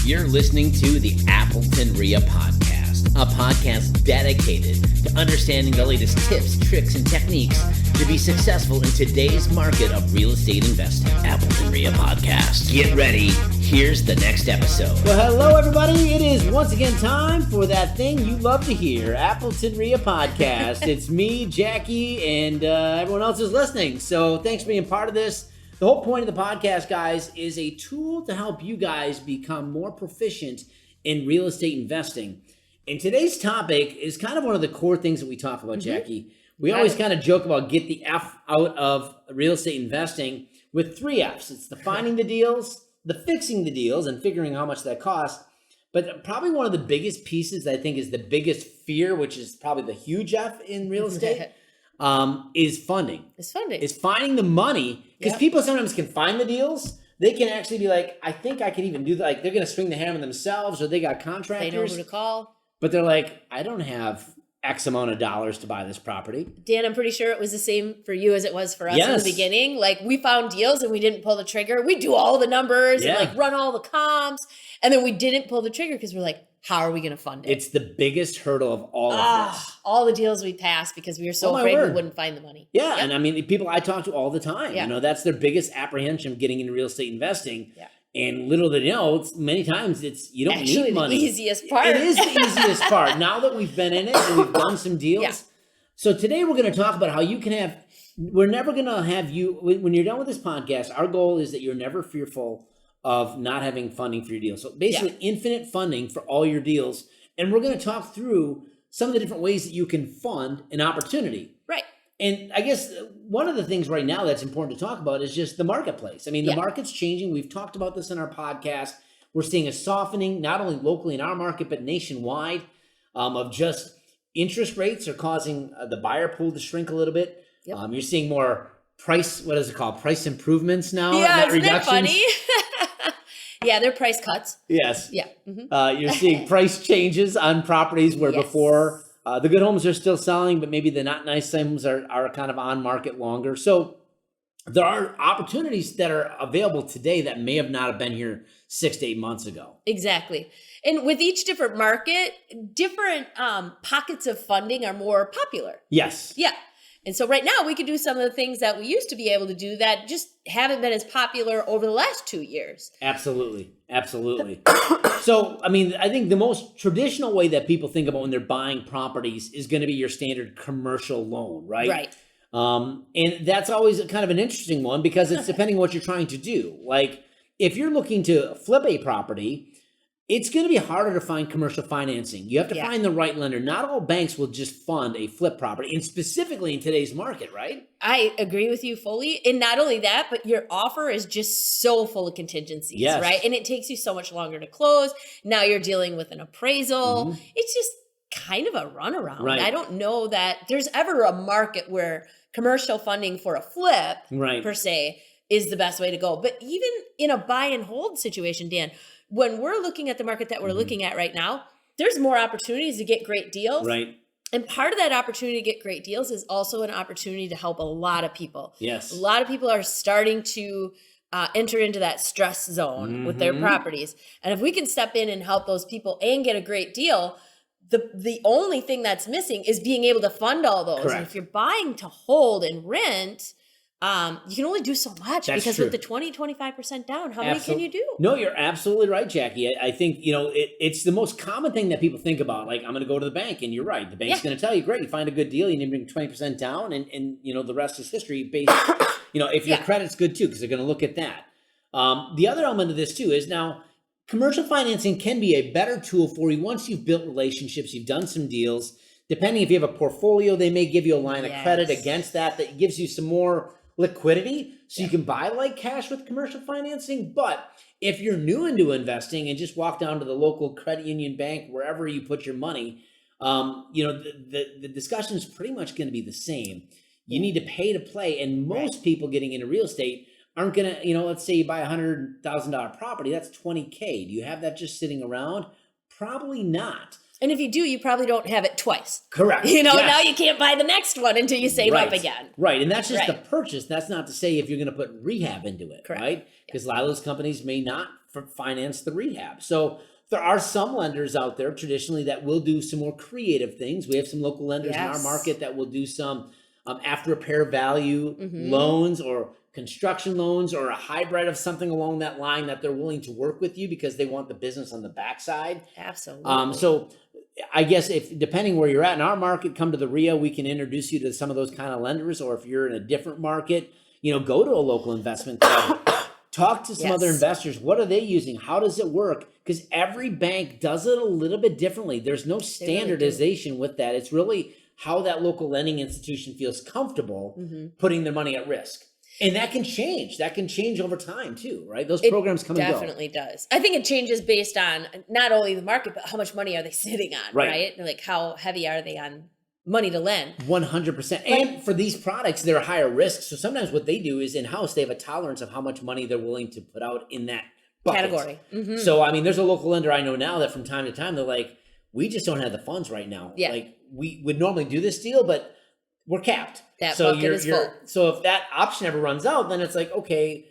You're listening to the Appleton REIA podcast, a podcast dedicated to understanding the latest tips, tricks, and techniques to be successful in today's market of real estate investing. Appleton REIA podcast. Get ready. Here's the next episode. Well, hello, everybody. It is once again time for that thing you love to hear, Appleton REIA podcast. It's me, Jackie, and everyone else is listening. So thanks for being part of this. The whole point of the podcast, guys, is a tool to help you guys become more proficient in real estate investing. And today's topic is kind of one of the core things that we talk about, Jackie. We always kind of joke about get the F out of real estate investing with 3 Fs. It's the finding the deals, the fixing the deals, and figuring how much that costs. But probably one of the biggest pieces that I think is the biggest fear, which is probably the huge F in real estate, is funding. It's finding the money, because people sometimes can find the deals. They can actually be like, I think I can even do that. Like, they're going to swing the hammer themselves, or they got contractors. They know who to call. But they're like, I don't have X amount of dollars to buy this property. Dan, I'm pretty sure it was the same for you as it was for us in the beginning. Like, we found deals and we didn't pull the trigger. We do all the numbers and like run all the comps. And then we didn't pull the trigger because we're like, how are we going to fund it? It's the biggest hurdle of all of this. All the deals we passed because we were so afraid we wouldn't find the money. Yeah. And I mean, people I talk to all the time, you know, that's their biggest apprehension of getting into real estate investing. Yeah. And little they know, many times you don't need money. The easiest part. It is the easiest part. Now that we've been in it and we've done some deals. Yeah. So today we're going to talk about how you can we're never going to have you, when you're done with this podcast, our goal is that you're never fearful of not having funding for your deals. So basically infinite funding for all your deals. And we're going to talk through some of the different ways that you can fund an opportunity. Right. And I guess one of the things right now that's important to talk about is just the marketplace. I mean, the market's changing. We've talked about this in our podcast. We're seeing a softening, not only locally in our market, but nationwide, of just interest rates are causing the buyer pool to shrink a little bit. Yep. You're seeing more price improvements now. Yeah, isn't that funny? Yeah, they're price cuts. Yes. Yeah. Mm-hmm. You're seeing price changes on properties where before the good homes are still selling, but maybe the not nice homes are kind of on market longer. So there are opportunities that are available today that may have not have been here 6 to 8 months ago. Exactly. And with each different market, different pockets of funding are more popular. Yes. Yeah. And so right now we can do some of the things that we used to be able to do that just haven't been as popular over the last 2 years. Absolutely. Absolutely. So, I mean, I think the most traditional way that people think about when they're buying properties is going to be your standard commercial loan, right? Right. And that's always kind of an interesting one because it's depending on what you're trying to do. Like, if you're looking to flip a property, it's going to be harder to find commercial financing. You have to find the right lender. Not all banks will just fund a flip property, and specifically in today's market, right? I agree with you fully. And not only that, but your offer is just so full of contingencies, right? And it takes you so much longer to close. Now you're dealing with an appraisal. Mm-hmm. It's just kind of a runaround. Right. I don't know that there's ever a market where commercial funding for a flip, per se, is the best way to go. But even in a buy and hold situation, Dan, when we're looking at the market that we're looking at right now, there's more opportunities to get great deals. Right. And part of that opportunity to get great deals is also an opportunity to help a lot of people. Yes. A lot of people are starting to enter into that stress zone with their properties. And if we can step in and help those people and get a great deal, the only thing that's missing is being able to fund all those. Correct. And if you're buying to hold and rent, you can only do so much. That's because true. with the 20-25% down, how many can you do? No, you're absolutely right, Jackie. I think, it's the most common thing that people think about. Like, I'm going to go to the bank, and you're right. The bank's going to tell you, great, you find a good deal, you need to bring 20% down, and the rest is history. Based, if your credit's good too, because they're going to look at that. The other element of this too is now commercial financing can be a better tool for you once you've built relationships, you've done some deals. Depending if you have a portfolio, they may give you a line of credit against that gives you some more liquidity, so you can buy like cash with commercial financing. But if you're new into investing and just walk down to the local credit union bank, wherever you put your money, the discussion is pretty much going to be the same. You need to pay to play, and most people getting into real estate aren't going to, let's say you buy a $100,000 property, that's $20K. Do you have that just sitting around? Probably not. And if you do, you probably don't have it twice. Correct. Now you can't buy the next one until you save up again. Right. And that's just the purchase. That's not to say if you're going to put rehab into it, right? Because a lot of those companies may not finance the rehab. So there are some lenders out there traditionally that will do some more creative things. We have some local lenders in our market that will do some after repair value loans or construction loans or a hybrid of something along that line that they're willing to work with you because they want the business on the backside. Absolutely. So I guess if depending where you're at in our market, come to the REIA, we can introduce you to some of those kind of lenders. Or if you're in a different market, go to a local investment club. Talk to some other investors. What are they using? How does it work? Because every bank does it a little bit differently. There's no standardization with that. It's really how that local lending institution feels comfortable putting their money at risk. And that can change. That can change over time too, right? Those programs come and go. It definitely does. I think it changes based on not only the market, but how much money are they sitting on, right? Like how heavy are they on money to lend? 100%. And for these products, they're higher risk. So sometimes what they do is in-house, they have a tolerance of how much money they're willing to put out in that bucket. Category. So, I mean, there's a local lender I know now that from time to time, they're like, we just don't have the funds right now. Yeah. Like we would normally do this deal, but we're capped. That bucket is full. So if that option ever runs out, then it's like, okay,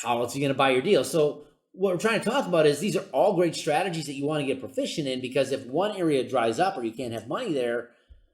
how else are you going to buy your deal? So what we're trying to talk about is these are all great strategies that you want to get proficient in, because if one area dries up or you can't have money there,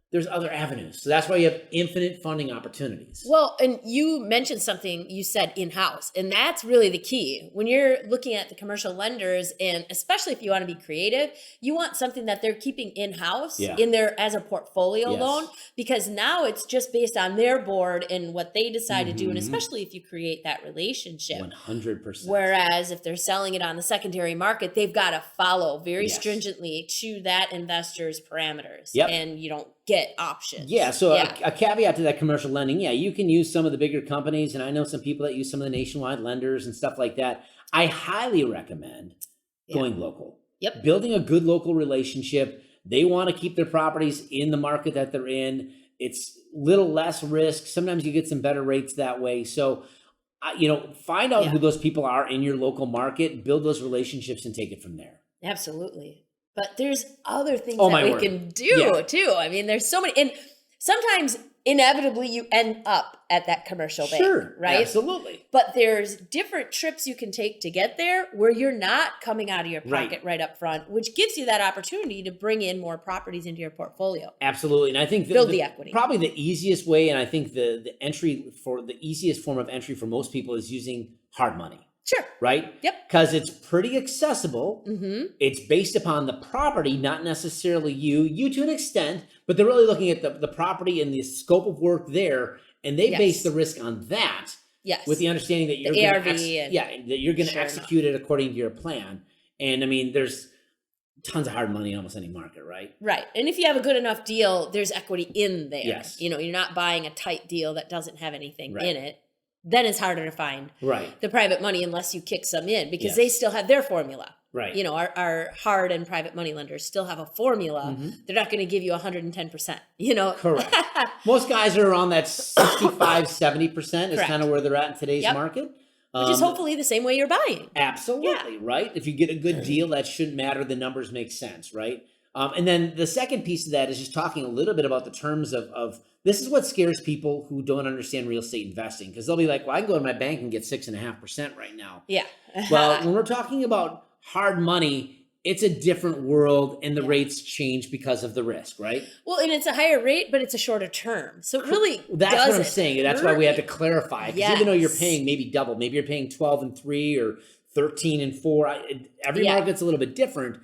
there's other avenues. So that's why you have infinite funding opportunities. Well, and you mentioned something, you said in-house, and that's really the key. When you're looking at the commercial lenders, and especially if you want to be creative, you want something that they're keeping in-house in there as a portfolio loan, because now it's just based on their board and what they decide to do. And especially if you create that relationship. 100%. Whereas if they're selling it on the secondary market, they've got to follow very stringently to that investor's parameters. And you don't get options. So a caveat to that commercial lending, you can use some of the bigger companies, and I know some people that use some of the nationwide lenders and stuff like that. I highly recommend going local. Building a good local relationship. They want to keep their properties in the market that they're in. It's little less risk. Sometimes you get some better rates that way. So, find out who those people are in your local market, build those relationships, and take it from there. Absolutely. But there's other things that we can do too. I mean, there's so many, and sometimes inevitably you end up at that commercial bank, right? Absolutely. But there's different trips you can take to get there where you're not coming out of your pocket right up front, which gives you that opportunity to bring in more properties into your portfolio. Absolutely. And I think build the equity. Probably the easiest way, and I think the easiest form of entry for most people is using hard money. Sure. Right? Yep. Because it's pretty accessible. It's based upon the property, not necessarily you to an extent, but they're really looking at the property and the scope of work there, and they base the risk on that. With the understanding that you're going to execute it according to your plan. And I mean, there's tons of hard money in almost any market, right? Right. And if you have a good enough deal, there's equity in there. Yes. You're not buying a tight deal that doesn't have anything in it. Then it's harder to find the private money unless you kick some in, because they still have their formula. Right. Our hard and private money lenders still have a formula. They're not going to give you 110%, Correct. Most guys are around that 65, 70% is kind of where they're at in today's market. Which is hopefully the same way you're buying. Absolutely, right? If you get a good deal, that shouldn't matter. The numbers make sense, right? And then the second piece of that is just talking a little bit about the terms of this is what scares people who don't understand real estate investing, because they'll be like, well, I can go to my bank and get 6.5% right now. Well, when we're talking about hard money, it's a different world, and the rates change because of the risk, right? Well, and it's a higher rate, but it's a shorter term. So really, that's what I'm saying. That's why we have to clarify. Because even though you're paying maybe double, maybe you're paying 12 and 3 or 13 and 4. Every market's a little bit different.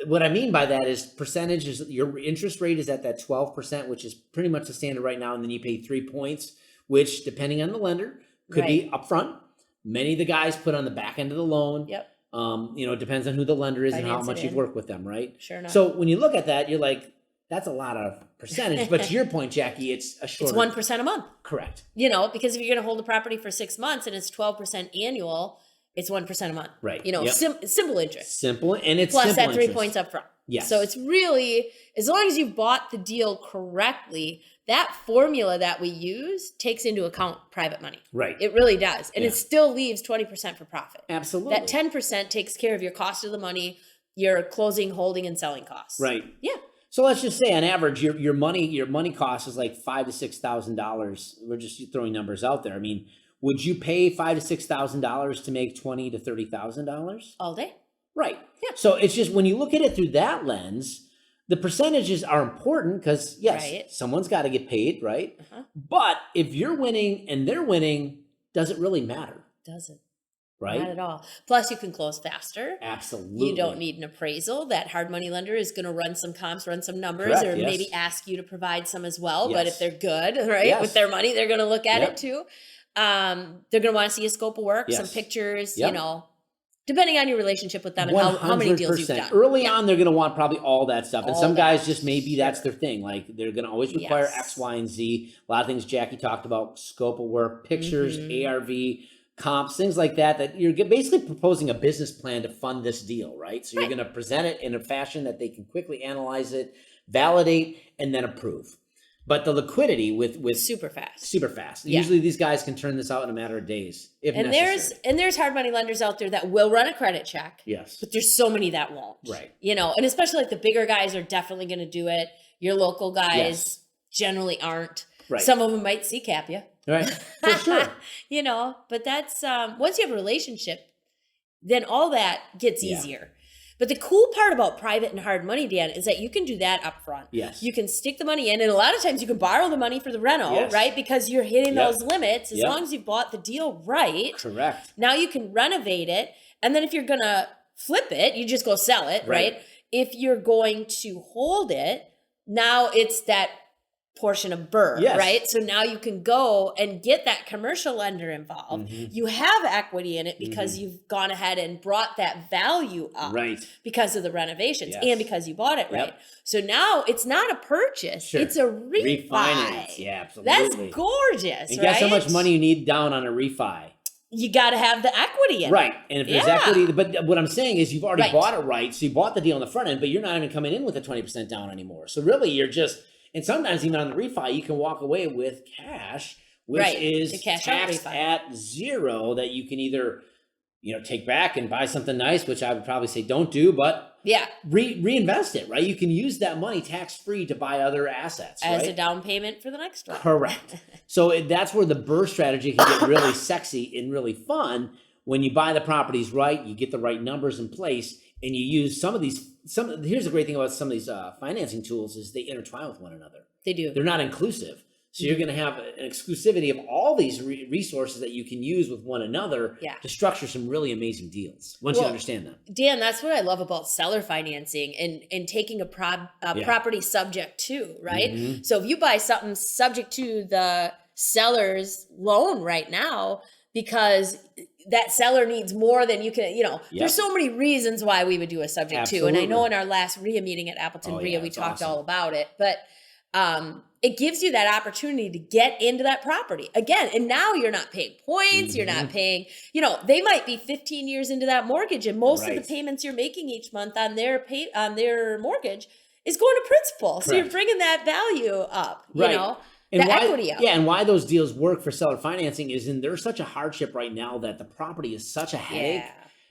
What I mean by that is percentages. Your interest rate is at that 12%, which is pretty much the standard right now. And then you pay 3 points, which depending on the lender could be upfront. Many of the guys put on the back end of the loan. It depends on who the lender is and how much you've worked with them, right? Sure enough. So when you look at that, you're like, that's a lot of percentage. But to your point, Jackie, it's a shorter. It's 1% a month. Correct. Because if you're going to hold a property for 6 months and it's 12% annual, it's 1% a month. Right. Simple interest. Simple, and it's plus simple that 3 interest. points up front. Yes. So it's really, as long as you bought the deal correctly, that formula that we use takes into account private money. Right. It really does. And it still leaves 20% for profit. Absolutely. That 10% takes care of your cost of the money, your closing, holding, and selling costs. Right. Yeah. So let's just say on average, your money cost is like $5,000 to $6,000. We're just throwing numbers out there. I mean, would you pay $5,000 to $6,000 to make $20,000 to $30,000 all day? Right. Yeah. So it's just when you look at it through that lens, the percentages are important because yes, someone's got to get paid, right? But if you're winning and they're winning, does it really matter? Doesn't. Right? Not at all. Plus, you can close faster. Absolutely. You don't need an appraisal. That hard money lender is going to run some comps, run some numbers, Correct, or yes. maybe ask you to provide some as well. Yes. But if they're good, right, Yes. with their money, they're going to look at Yep. it too. They're going to want to see a scope of work, Yes. some pictures, Yep. you know, depending on your relationship with them and how many deals you've done. Early on, they're going to want probably all that stuff. And All some that. guys just maybe that's their thing. Like they're going to always require Yes. X, Y, and Z. A lot of things Jackie talked about, scope of work, pictures, ARV, comps, things like that, that you're basically proposing a business plan to fund this deal, right? So you're going to present it in a fashion that they can quickly analyze it, validate, and then approve. But the liquidity with super fast. super fast. Yeah. Usually these guys can turn this out in a matter of days, if necessary. There's hard money lenders out there that will run a credit check. Yes. But there's so many that won't. Right. You know, and especially like the bigger guys are definitely going to do it. Your local guys generally aren't. Right. Some of them might CCAP you. Right. For sure. You know, but that's once you have a relationship, then all that gets easier. But the cool part about private and hard money, Dan, is that you can do that up front. Yes. You can stick the money in, and a lot of times you can borrow the money for the reno, right? Because you're hitting those limits as long as you bought the deal right. Correct. Now you can renovate it, and then if you're going to flip it, you just go sell it, right? If you're going to hold it, now it's that portion of BRRRR, right? So now you can go and get that commercial lender involved. You have equity in it because you've gone ahead and brought that value up because of the renovations and because you bought it right. So now it's not a purchase, it's a refi. Refinance. Yeah, absolutely. That's gorgeous, and right? guess how much money you need down on a refi? You got to have the equity in it. And if there's equity, but what I'm saying is you've already bought it right. So you bought the deal on the front end, but you're not even coming in with a 20% down anymore. So really you're just, and sometimes even on the refi, you can walk away with cash, which is taxed at zero, that you can either, you know, take back and buy something nice, which I would probably say don't do, but reinvest it, right? You can use that money tax-free to buy other assets, as a down payment for the next one. Correct. So that's where the BRRRR strategy can get really sexy and really fun. When you buy the properties right, you get the right numbers in place, and you use some of these. Here's the great thing about some of these financing tools is they intertwine with one another. They do. They're not inclusive. So you're going to have an exclusivity of all these resources that you can use with one another to structure some really amazing deals once you understand them. Dan, that's what I love about seller financing and taking a property subject to, right? So if you buy something subject to the seller's loan right now, because that seller needs more than you can, you know, there's so many reasons why we would do a subject to. And I know in our last REIA meeting at Appleton REIA, we talked all about it, but it gives you that opportunity to get into that property again. And now you're not paying points. You're not paying, you know, they might be 15 years into that mortgage, and most of the payments you're making each month on their mortgage is going to principal. So you're bringing that value up, you know. And the equity up. And why those deals work for seller financing is there's such a hardship right now that the property is such a headache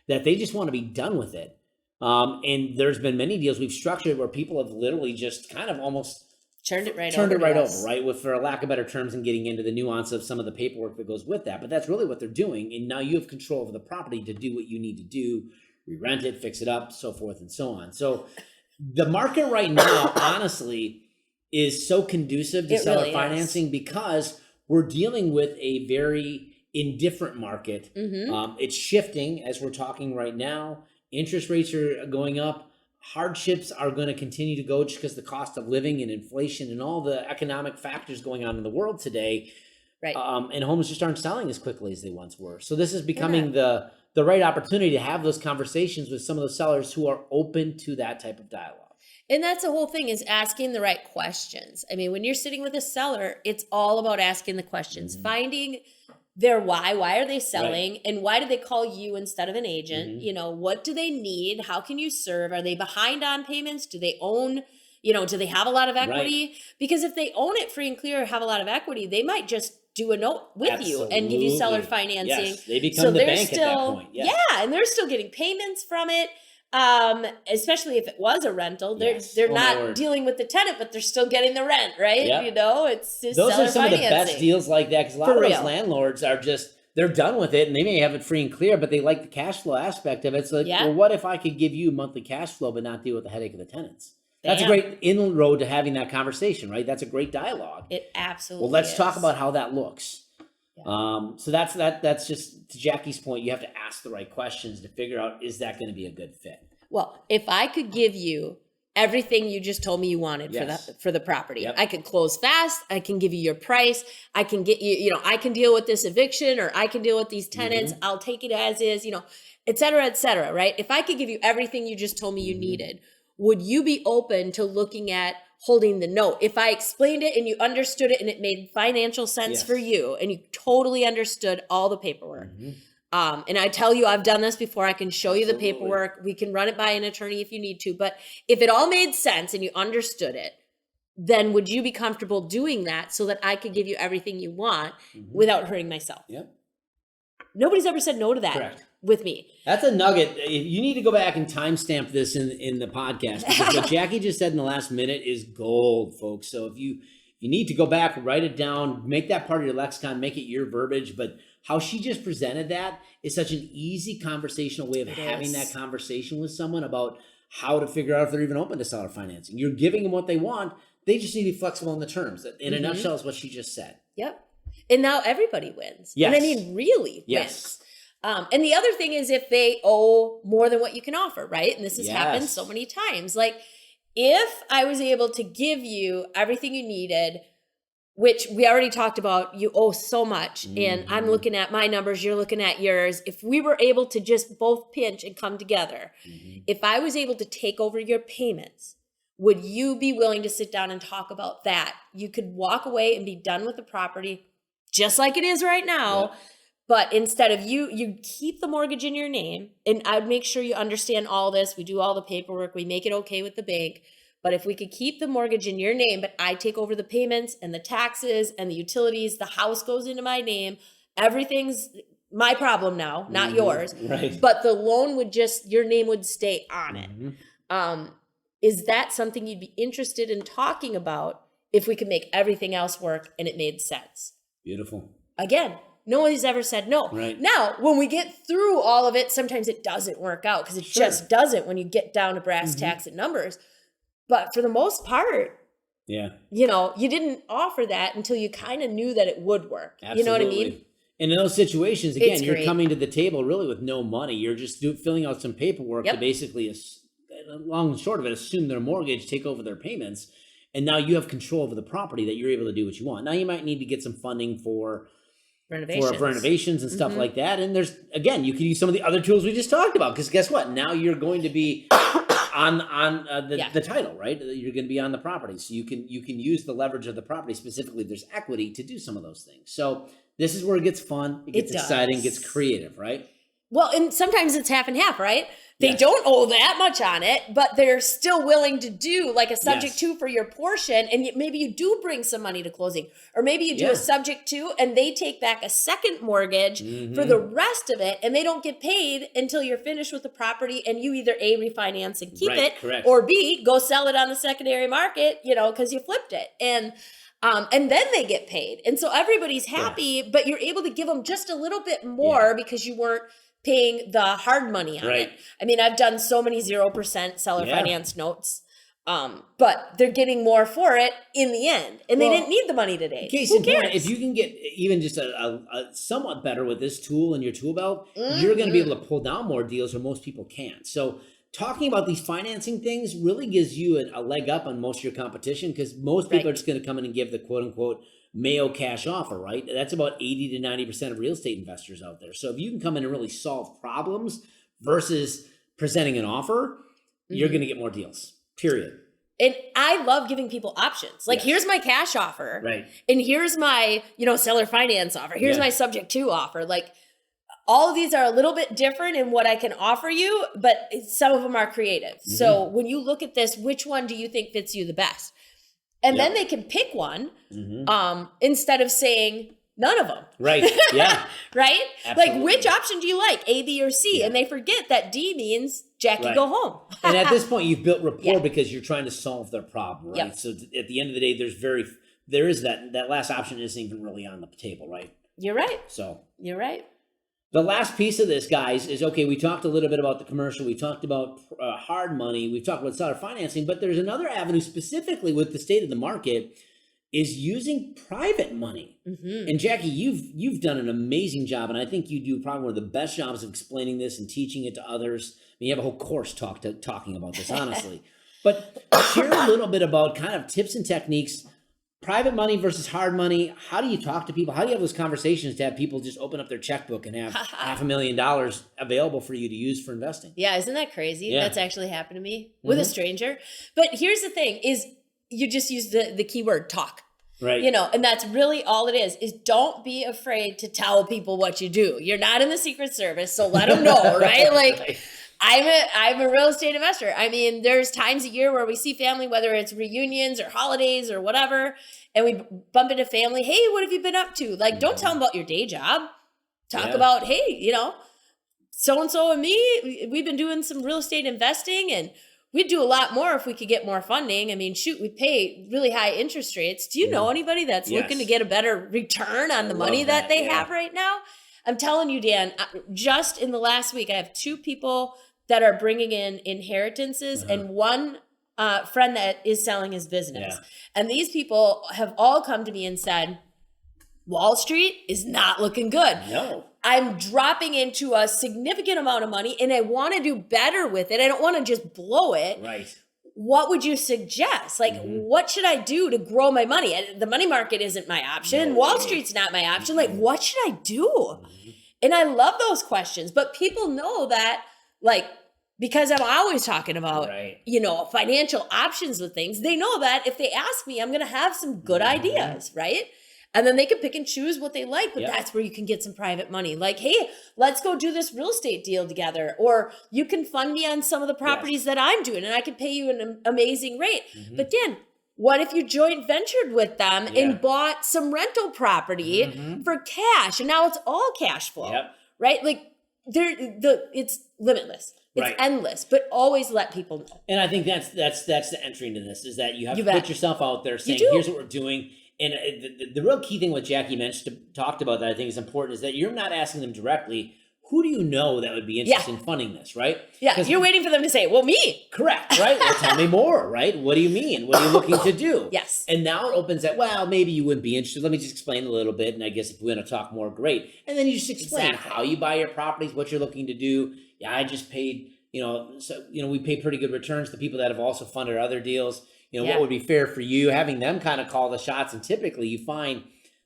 that they just want to be done with it. And there's been many deals we've structured where people have literally just kind of almost turned it right over, right? With, for a lack of better terms, and getting into the nuance of some of the paperwork that goes with that. But that's really what they're doing. And now you have control over the property to do what you need to do, re-rent it, fix it up, so forth and so on. So the market right now, honestly, is so conducive to seller financing because we're dealing with a very indifferent market. It's shifting as we're talking right now. Interest rates are going up. Hardships are going to continue to go just because the cost of living and inflation and all the economic factors going on in the world today. And homes just aren't selling as quickly as they once were. So this is becoming the right opportunity to have those conversations with some of the sellers who are open to that type of dialogue. And that's the whole thing, is asking the right questions. I mean, when you're sitting with a seller, it's all about asking the questions, finding their why are they selling, and why do they call you instead of an agent? You know, what do they need? How can you serve? Are they behind on payments? Do they own, you know, do they have a lot of equity? Because if they own it free and clear or have a lot you, they might just do a note with you and give you seller financing. Yes, they become the bank at that point. Yeah, and they're still getting payments from it. Especially if it was a rental, they're not dealing with the tenant, but they're still getting the rent, right? You know, it's just those are some financing. of the best deals like that, because a lot of those landlords are just, they're done with it and they may have it free and clear, but they like the cash flow aspect of it. It's like, well, what if I could give you monthly cash flow but not deal with the headache of the tenants? That's a great inroad to having that conversation, right? That's a great dialogue. It absolutely Well, let's is. talk about how that looks. Yeah. So that's just to Jackie's point. You have to ask the right questions to figure out, is that going to be a good fit? Well, if I could give you everything you just told me you wanted for the property, I could close fast. I can give you your price. I can get you, I can deal with this eviction, or I can deal with these tenants. I'll take it as is, et cetera, right? If I could give you everything you just told me you needed, would you be open to looking at holding the note? If I explained it and you understood it and it made financial sense for you and you totally understood all the paperwork. And I tell you, I've done this before. I can show you the paperwork. We can run it by an attorney if you need to. But if it all made sense and you understood it, then would you be comfortable doing that so that I could give you everything you want without hurting myself? Yep. Nobody's ever said no to that. Correct. With me. That's a nugget. You need to go back and timestamp this in the podcast, because what Jackie just said in the last minute is gold, folks. So if you need to go back, write it down, make that part of your lexicon, make it your verbiage. But how she just presented that is such an easy conversational way of having that conversation with someone about how to figure out if they're even open to seller financing. You're giving them what they want. They just need to be flexible in the terms. In a nutshell is what she just said. Yep. And now everybody wins. Yes. And I mean, really wins. And the other thing is if they owe more than what you can offer, right? And this has happened so many times. Like, if I was able to give you everything you needed, which we already talked about, you owe so much, and I'm looking at my numbers, you're looking at yours. If we were able to just both pinch and come together, if I was able to take over your payments, would you be willing to sit down and talk about that? You could walk away and be done with the property just like it is right now. But instead of you keep the mortgage in your name, and I'd make sure you understand all this. We do all the paperwork. We make it okay with the bank. But if we could keep the mortgage in your name, but I take over the payments and the taxes and the utilities, the house goes into my name, everything's my problem now, not yours. Right. But the loan would your name would stay on it. Is that something you'd be interested in talking about if we could make everything else work and it made sense? Beautiful. Again, nobody's ever said no. Right. Now, when we get through all of it, sometimes it doesn't work out because it just doesn't when you get down to brass tacks and numbers. But for the most part, you didn't offer that until you kind of knew that it would work. Absolutely. You know what I mean? And in those situations, again, you're great. coming to the table really with no money. You're just filling out some paperwork to basically, long and short of it, assume their mortgage, take over their payments. And now you have control over the property that you're able to do what you want. Now you might need to get some funding for renovations and stuff like that. And there's, again, you can use some of the other tools we just talked about, because guess what? Now you're going to be on the title, right? You're going to be on the property. So you can use the leverage of the property, specifically if there's equity, to do some of those things. So this is where it gets fun, it gets exciting, gets creative, right? Well, and sometimes it's half and half, right? They don't owe that much on it, but they're still willing to do like a subject to for your portion. And maybe you do bring some money to closing, or maybe you do a subject to and they take back a second mortgage for the rest of it. And they don't get paid until you're finished with the property, and you either A, refinance and keep it, or B, go sell it on the secondary market, because you flipped it. And then they get paid. And so everybody's happy, but you're able to give them just a little bit more because you weren't paying the hard money on it. I mean, I've done so many 0% seller finance notes, but they're getting more for it in the end. And they didn't need the money today. Who cares? If you can get even just a somewhat better with this tool in your tool belt, you're going to be able to pull down more deals where most people can't. So talking about these financing things really gives you a leg up on most of your competition, because most people are just going to come in and give the quote unquote Mayo cash offer, right? That's about 80 to 90% of real estate investors out there. So if you can come in and really solve problems versus presenting an offer, you're going to get more deals, period. And I love giving people options. Like, here's my cash offer. Right. And here's my, seller finance offer. Here's my subject to offer. Like, all of these are a little bit different in what I can offer you, but some of them are creative. So when you look at this, which one do you think fits you the best? And then they can pick one instead of saying none of them. Right. Yeah. Right? Absolutely. Like, which option do you like, A, B, or C? And they forget that D means Jackie, go home. And at this point, you've built rapport because you're trying to solve their problem, right? So at the end of the day, there is that last option isn't even really on the table, right? You're right. So you're right. The last piece of this, guys, is, okay, we talked a little bit about the commercial. We talked about hard money. We've talked about seller financing. But there's another avenue specifically with the state of the market is using private money. Mm-hmm. And Jackie, you've done an amazing job. And I think you do probably one of the best jobs of explaining this and teaching it to others. I mean, you have a whole course talking about this, honestly. But share a little bit about kind of tips and techniques. Private money versus hard money. How do you talk to people? How do you have those conversations to have people just open up their checkbook and have $500,000 available for you to use for investing? Yeah, isn't that crazy? Yeah. That's actually happened to me with a stranger. But here's the thing is you just use the keyword talk. Right. You know, and that's really all it is don't be afraid to tell people what you do. You're not in the Secret Service, so let them know, right? Like I'm a real estate investor. I mean, there's times a year where we see family, whether it's reunions or holidays or whatever, and we bump into family. Hey, what have you been up to? Like, don't tell them about your day job. Talk about, hey, you know, so-and-so and me, we've been doing some real estate investing, and we'd do a lot more if we could get more funding. I mean, shoot, we pay really high interest rates. Do you know anybody that's looking to get a better return on the money that they have right now? I'm telling you, Dan, just in the last week, I have 2 people that are bringing in inheritances and one friend that is selling his business. Yeah. And these people have all come to me and said, Wall Street is not looking good. No. I'm dropping into a significant amount of money and I want to do better with it. I don't want to just blow it. Right. What would you suggest? Like, what should I do to grow my money? The money market isn't my option. No. Wall Street's not my option. Like, what should I do? And I love those questions, but people know that, like, because I'm always talking about, you know, financial options with things, they know that if they ask me, I'm going to have some good ideas, right? And then they can pick and choose what they like, but that's where you can get some private money. Like, hey, let's go do this real estate deal together. Or you can fund me on some of the properties that I'm doing and I can pay you an amazing rate. But Dan, what if you joint ventured with them and bought some rental property for cash? And now it's all cash flow, right? Like it's limitless. It's endless, but always let people know. And I think that's the entry into this, is that you have to put yourself out there saying, here's what we're doing. And the real key thing what Jackie talked about that I think is important is that you're not asking them directly, who do you know that would be interested in funding this, right? Yeah, you're waiting for them to say, well, me. Correct, right? Well, tell me more, right? What do you mean? What are you looking to do? Yes. And now it opens that, well, maybe you wouldn't be interested. Let me just explain a little bit. And I guess if we want to talk more, great. And then you just explain how you buy your properties, what you're looking to do. Yeah, I just paid, we pay pretty good returns to people that have also funded other deals. What would be fair for you, having them kind of call the shots. And typically you find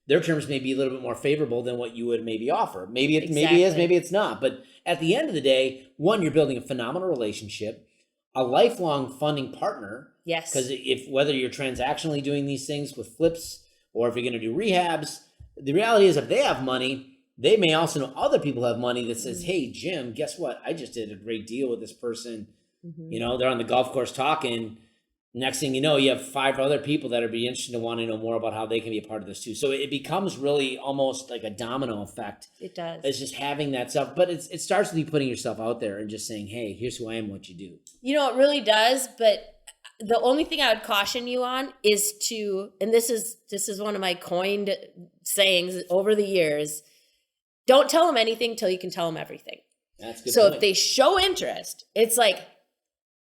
their terms may be a little bit more favorable than what you would maybe offer. Maybe it is, maybe it's not. But at the end of the day, one, you're building a phenomenal relationship, a lifelong funding partner. Yes. Because whether you're transactionally doing these things with flips or if you're going to do rehabs, the reality is if they have money, they may also know other people have money that says, hey, Jim, guess what? I just did a great deal with this person. They're on the golf course talking. Next thing you know, you have 5 other people that are be interested in wanting to know more about how they can be a part of this too. So it becomes really almost like a domino effect. It does. It's just having that stuff. But it starts with you putting yourself out there and just saying, hey, here's who I am, what you do. It really does. But the only thing I would caution you on is and this is one of my coined sayings over the years, don't tell them anything till you can tell them everything. That's good. So if they show interest, it's like,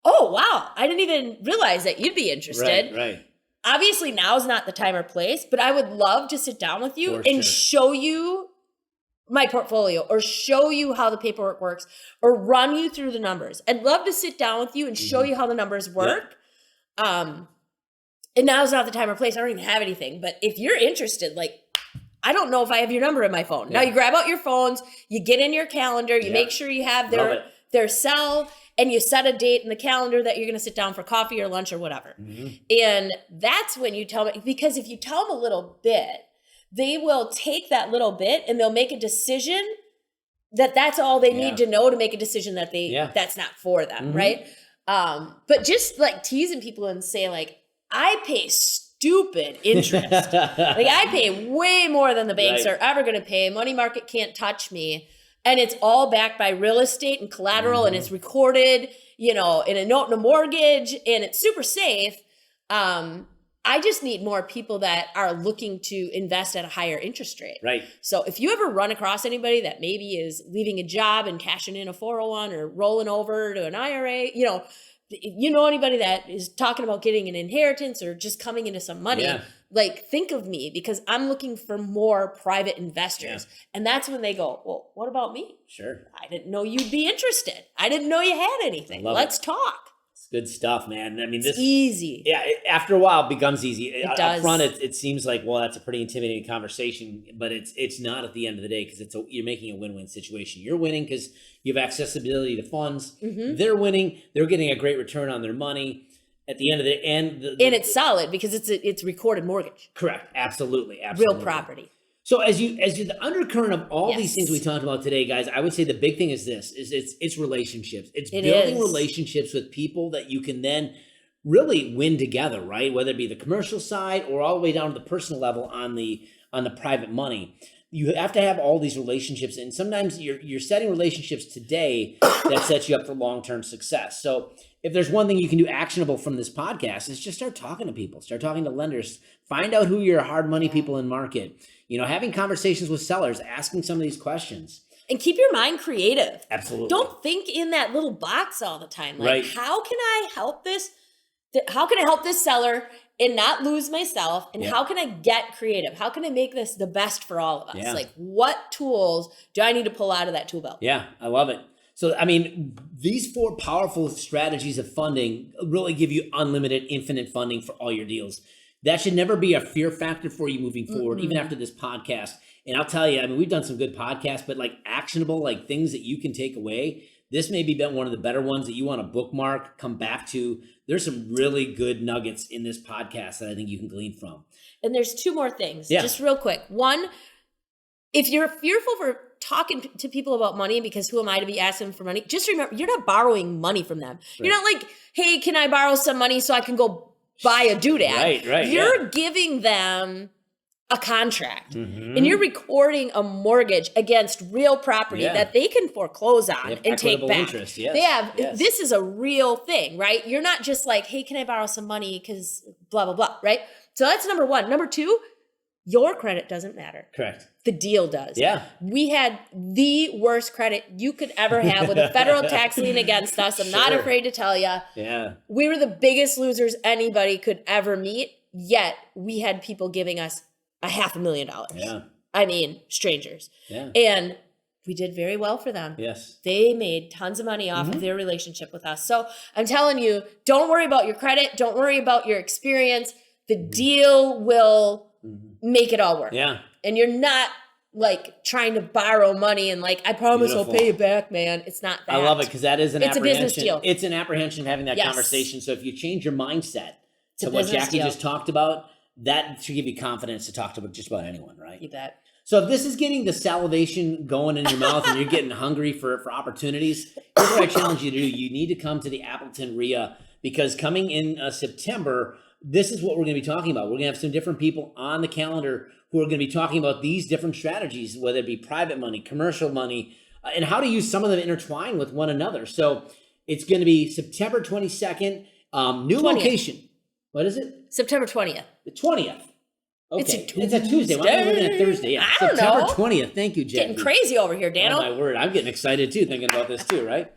oh, wow, I didn't even realize that you'd be interested. Right. Obviously, now's not the time or place, but I would love to sit down with you and show you my portfolio or show you how the paperwork works or run you through the numbers. I'd love to sit down with you and show you how the numbers work. And now's not the time or place. I don't even have anything. But if you're interested, like, I don't know if I have your number in my phone. Now you grab out your phones, you get in your calendar, you make sure you have their cell, and you set a date in the calendar that you're going to sit down for coffee or lunch or whatever. And that's when you tell me, because if you tell them a little bit, they will take that little bit and they'll make a decision that's all they need to know to make a decision that that's not for them, right? But just like teasing people and say like, I pay stupid interest. Like I pay way more than the banks are ever going to pay. Money market can't touch me. And it's all backed by real estate and collateral and it's recorded, in a note and a mortgage and it's super safe. I I just need more people that are looking to invest at a higher interest rate. Right. So if you ever run across anybody that maybe is leaving a job and cashing in a 401 or rolling over to an IRA, you know anybody that is talking about getting an inheritance or just coming into some money, like think of me, because I'm looking for more private investors. Yeah. And that's when they go, well, what about me? Sure. I didn't know you'd be interested. I didn't know you had anything. Let's talk. It's good stuff, man. I mean, it's easy. Yeah. After a while it becomes easy. It does. Up front, it seems like, well, that's a pretty intimidating conversation, but it's not at the end of the day, because you're making a win-win situation. You're winning because you have accessibility to funds. Mm-hmm. They're winning. They're getting a great return on their money. At the end of the and it's solid because it's recorded mortgage. Correct. Absolutely. Real property. So as you the undercurrent of all these things we talked about today, guys, I would say the big thing is it's relationships. It's building relationships with people that you can then really win together, right? Whether it be the commercial side or all the way down to the personal level on the private money. You have to have all these relationships, and sometimes you're setting relationships today that sets you up for long-term success. So if there's one thing you can do actionable from this podcast, is just start talking to people, start talking to lenders, find out who your hard money people in market, having conversations with sellers, asking some of these questions. And keep your mind creative. Absolutely. Don't think in that little box all the time. Like, right. How can I help this? How can I help this seller and not lose myself? And how can I get creative? How can I make this the best for all of us? Yeah. Like, what tools do I need to pull out of that tool belt? Yeah, I love it. So, I mean, these 4 powerful strategies of funding really give you unlimited, infinite funding for all your deals. That should never be a fear factor for you moving forward, even after this podcast. And I'll tell you, I mean, we've done some good podcasts, but like actionable, like things that you can take away. This may be one of the better ones that you want to bookmark, come back to. There's some really good nuggets in this podcast that I think you can glean from. And there's 2 more things, just real quick. One, if you're fearful for talking to people about money, because who am I to be asking for money? Just remember, you're not borrowing money from them. Right. You're not like, hey, can I borrow some money so I can go buy a doodad? Right. You're giving them a contract, and you're recording a mortgage against real property that they can foreclose on and take back. Interest, yes. They have, this is a real thing, right? You're not just like, hey, can I borrow some money because blah, blah, blah, right? So that's number 1. Number 2, your credit doesn't matter. Correct. The deal does. Yeah. We had the worst credit you could ever have with a federal tax lien against us. I'm not afraid to tell you. Yeah. We were the biggest losers anybody could ever meet, yet we had people giving us $500,000. Yeah. I mean, strangers. Yeah. And we did very well for them. Yes. They made tons of money off of their relationship with us. So I'm telling you, don't worry about your credit. Don't worry about your experience. The deal will make it all work. Yeah. And you're not like trying to borrow money and like, I promise I'll pay you back, man. It's not that. I love it, because that is an apprehension. It's a business deal. It's an apprehension having that conversation. So if you change your mindset to what Jackie just talked about, that should give you confidence to talk to just about anyone, right? You bet. So if this is getting the salivation going in your mouth and you're getting hungry for opportunities, here's what I challenge you to do. You need to come to the Appleton REIA, because coming in September, this is what we're going to be talking about. We're going to have some different people on the calendar who are going to be talking about these different strategies, whether it be private money, commercial money, and how to use some of them intertwine with one another. So it's going to be September 22nd, new 20th. Location. What is it? September 20th. The 20th. Okay. It's a Tuesday. Why am I looking at Thursday? Yeah. I don't September know. 20th. Thank you, Jackie. Getting crazy over here, Dano. Oh, my word. I'm getting excited, too, thinking about this, too, right?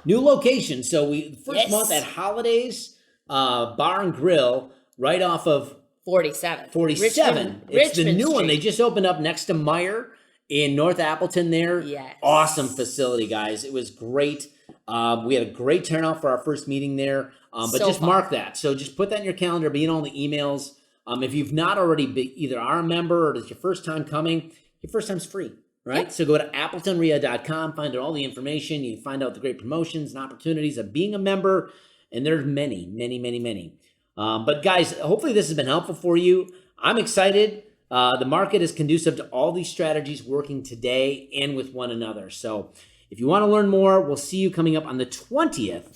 New location. So first month at Holidays Bar and Grill, right off of 47. It's the new Street. one. They just opened up next to Meyer in North Appleton there. Yes. Awesome facility, guys. It was great. We had a great turnout for our first meeting there. But just mark that. So just put that in your calendar, be in all the emails. If you've not already either are a member or it's your first time coming, your first time's free, right? Yep. So go to appletonrea.com, find out all the information. You can find out the great promotions and opportunities of being a member. And there's many. But guys, hopefully this has been helpful for you. I'm excited. The market is conducive to all these strategies working today and with one another. So if you want to learn more, we'll see you coming up on the 20th.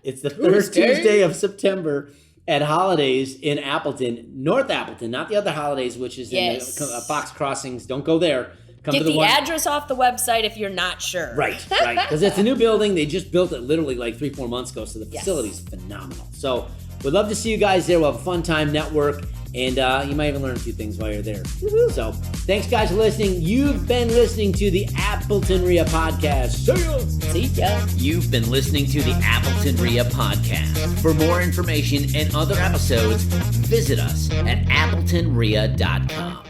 It's the third Tuesday of September at Holidays in Appleton, North Appleton, not the other Holidays, which is in the Fox Crossings. Don't go there. Get the address off the website if you're not sure. Right. Because it's a new building. They just built it literally like 3-4 months ago, so the facility's phenomenal. So we'd love to see you guys there. We'll have a fun time, network, and you might even learn a few things while you're there. Woo-hoo. So thanks, guys, for listening. You've been listening to the Appleton REIA podcast. See ya. You've been listening to the Appleton REIA podcast. For more information and other episodes, visit us at appletonrea.com.